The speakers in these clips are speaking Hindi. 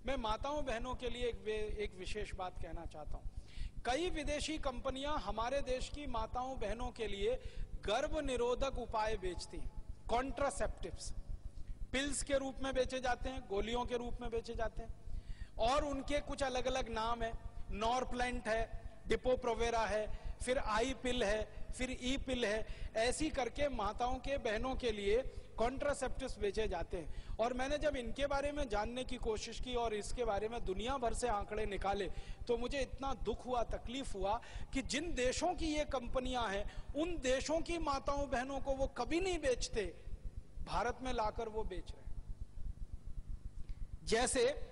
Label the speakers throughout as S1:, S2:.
S1: मैं माताओं बहनों के लिए एक विशेष बात कहना चाहता हूं। कई विदेशी कंपनियां हमारे देश की माताओं बहनों के लिए गर्भ निरोधक उपाय बेचती हैं। कॉन्ट्रासेप्टिव्स पिल्स के रूप में बेचे जाते हैं, गोलियों के रूप में बेचे जाते हैं, और उनके कुछ अलग अलग नाम है। नॉरप्लेंट है, डिपो-प्रोवेरा है, फिर आई पिल है, फिर ई पिल है। ऐसी करके माताओं के बहनों के लिए कॉन्ट्रासेप्टिव्स बेचे जाते हैं। और मैंने जब इनके बारे में जानने की कोशिश की और इसके बारे में दुनिया भर से आंकड़े निकाले तो मुझे इतना दुख हुआ, तकलीफ हुआ कि जिन देशों की ये कंपनियां हैं उन देशों की माताओं बहनों को वो कभी नहीं बेचते, भारत में लाकर वो बेच रहे हैं। जैसे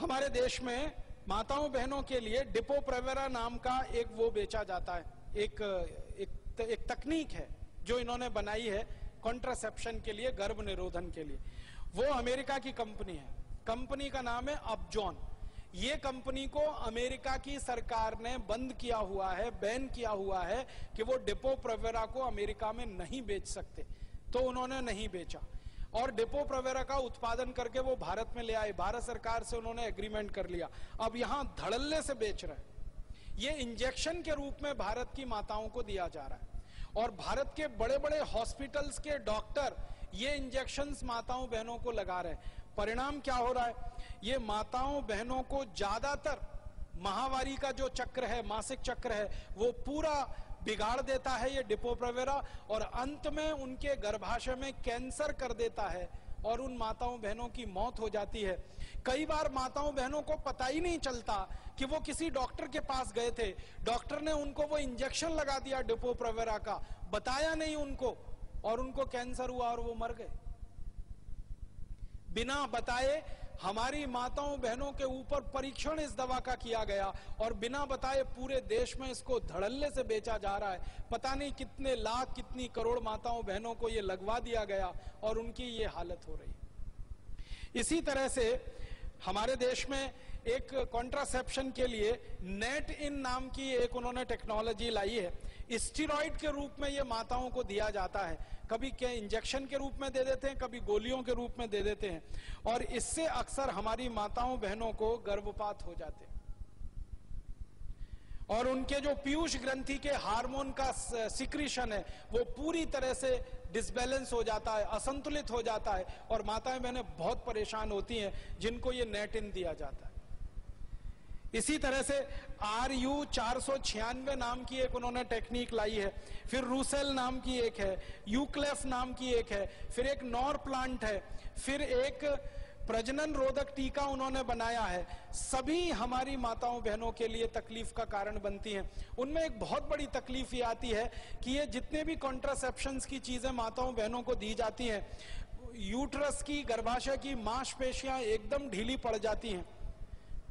S1: हमारे देश में माताओं बहनों के लिए डिपो-प्रोवेरा नाम का एक वो बेचा जाता है, एक तकनीक है जो इन्होंने बनाई है कॉन्ट्रासेप्शन के लिए, गर्भ निरोधन के लिए। वो अमेरिका की कंपनी है, कंपनी का नाम है अपजॉन। ये कंपनी को अमेरिका की सरकार ने बंद किया हुआ है, बैन किया हुआ है कि वो डिपो-प्रोवेरा को अमेरिका में नहीं बेच सकते, तो उन्होंने नहीं बेचा। और डिपो-प्रोवेरा का उत्पादन करके वो भारत में ले आए, भारत सरकार से उन्होंने एग्रीमेंट कर लिया, अब यहां धड़ल्ले से बेच रहे हैं। ये इंजेक्शन के रूप में भारत की माताओं को दिया जा रहा है और भारत के बड़े बड़े हॉस्पिटल्स के डॉक्टर ये इंजेक्शंस माताओं बहनों को लगा रहे हैं। परिणाम क्या हो रहा है, ये माताओं बहनों को ज्यादातर माहवारी का जो चक्र है, मासिक चक्र है, वो पूरा बिगाड़ देता है ये डिपो-प्रोवेरा, और अंत में उनके गर्भाशय में कैंसर कर देता है और उन माताओं बहनों की मौत हो जाती है। कई बार माताओं बहनों को पता ही नहीं चलता कि वो किसी डॉक्टर के पास गए थे, डॉक्टर ने उनको वो इंजेक्शन लगा दिया डिपो-प्रोवेरा का, बताया नहीं उनको, और उनको कैंसर हुआ और वो मर गए बिना बताए। हमारी माताओं बहनों के ऊपर परीक्षण इस दवा का किया गया और बिना बताए पूरे देश में इसको धड़ल्ले से बेचा जा रहा है। पता नहीं कितने लाख, कितनी करोड़ माताओं बहनों को ये लगवा दिया गया और उनकी ये हालत हो रही है। इसी तरह से हमारे देश में एक कॉन्ट्रासेप्शन के लिए नेट इन नाम की एक उन्होंने टेक्नोलॉजी लाई है। स्टेरॉइड के रूप में ये माताओं को दिया जाता है, कभी क्या इंजेक्शन के रूप में दे देते हैं, कभी गोलियों के रूप में दे देते हैं, और इससे अक्सर हमारी माताओं बहनों को गर्भपात हो जाते हैं और उनके जो पीयूष ग्रंथि के हार्मोन का सिक्रीशन है वो पूरी तरह से डिसबैलेंस हो जाता है, असंतुलित हो जाता है, और माताएं बहनें बहुत परेशान होती हैं जिनको ये नेट इन दिया जाता है। इसी तरह से RU 496 नाम की एक उन्होंने टेक्निक लाई है, फिर रूसेल नाम की एक है, यूक्लेफ नाम की एक है, फिर एक नॉर प्लांट है, फिर एक प्रजनन रोधक टीका उन्होंने बनाया है। सभी हमारी माताओं बहनों के लिए तकलीफ का कारण बनती हैं। उनमें एक बहुत बड़ी तकलीफ ये आती है कि ये जितने भी कॉन्ट्रासेप्शंस की चीजें माताओं बहनों को दी जाती हैं, यूट्रस की, गर्भाशय की मांसपेशियां एकदम ढीली पड़ जाती हैं,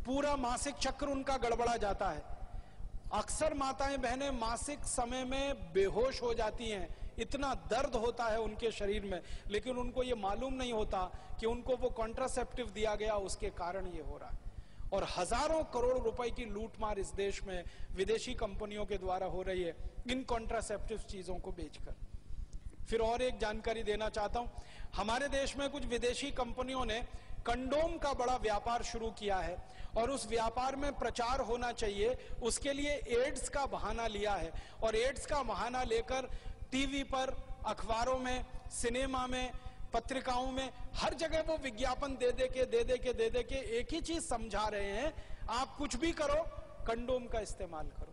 S1: पूरा मासिक चक्र उनका गड़बड़ा जाता है। अक्सर माताएं बहनें मासिक समय में बेहोश हो जाती हैं, इतना दर्द होता है उनके शरीर में, लेकिन उनको ये मालूम नहीं होता कि उनको वो कॉन्ट्रासेप्टिव दिया गया, उसके कारण ये हो रहा है। और हजारों करोड़ रुपए की लूटमार इस देश में विदेशी कंपनियों के द्वारा हो रही है इन कॉन्ट्रासेप्टिव चीजों को बेचकर। फिर और एक जानकारी देना चाहता हूं, हमारे देश में कुछ विदेशी कंपनियों ने कंडोम का बड़ा व्यापार शुरू किया है और उस व्यापार में प्रचार होना चाहिए, उसके लिए एड्स का बहाना लिया है और एड्स का बहाना लेकर टीवी पर, अखबारों में, सिनेमा में, पत्रिकाओं में, हर जगह वो विज्ञापन दे दे के एक ही चीज समझा रहे हैं, आप कुछ भी करो, कंडोम का इस्तेमाल करो।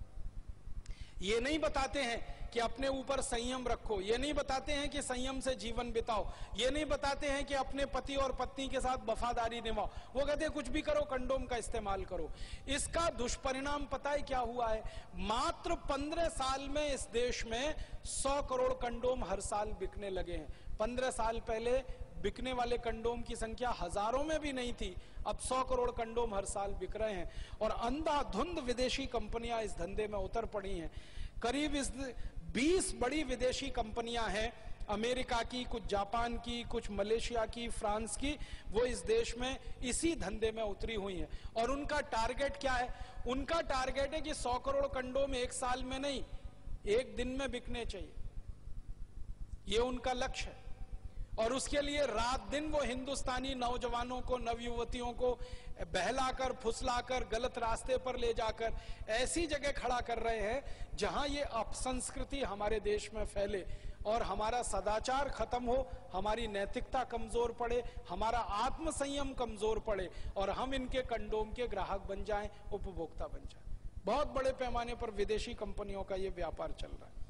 S1: ये नहीं बताते हैं कि अपने ऊपर संयम रखो, ये नहीं बताते हैं कि संयम से जीवन बिताओ, ये नहीं बताते हैं कि अपने पति और पत्नी के साथ वफादारी निभाओ। वो कहते हैं कुछ भी करो, कंडोम का इस्तेमाल करो। इसका दुष्परिणाम पता है क्या हुआ है? मात्र 15 साल में इस देश में 100 करोड़ कंडोम हर साल बिकने लगे हैं। 15 साल पहले बिकने वाले कंडोम की संख्या हजारों में भी नहीं थी, अब 100 करोड़ कंडोम हर साल बिक रहे हैं और अंधाधुंध विदेशी कंपनियां इस धंधे में उतर पड़ी हैं। करीब 20 बड़ी विदेशी कंपनियां हैं, अमेरिका की, कुछ जापान की, कुछ मलेशिया की, फ्रांस की, वो इस देश में इसी धंधे में उतरी हुई हैं। और उनका टारगेट क्या है? उनका टारगेट है कि 100 करोड़ कंडोम एक साल में नहीं, एक दिन में बिकने चाहिए, ये उनका लक्ष्य है। और उसके लिए रात दिन वो हिंदुस्तानी नौजवानों को, नवयुवतियों को बहलाकर, फुसलाकर, गलत रास्ते पर ले जाकर ऐसी जगह खड़ा कर रहे हैं जहां ये अपसंस्कृति हमारे देश में फैले और हमारा सदाचार खत्म हो, हमारी नैतिकता कमजोर पड़े, हमारा आत्मसंयम कमजोर पड़े और हम इनके कंडोम के ग्राहक बन जाएं, उपभोक्ता बन जाएं। बहुत बड़े पैमाने पर विदेशी कंपनियों का ये व्यापार चल रहा है।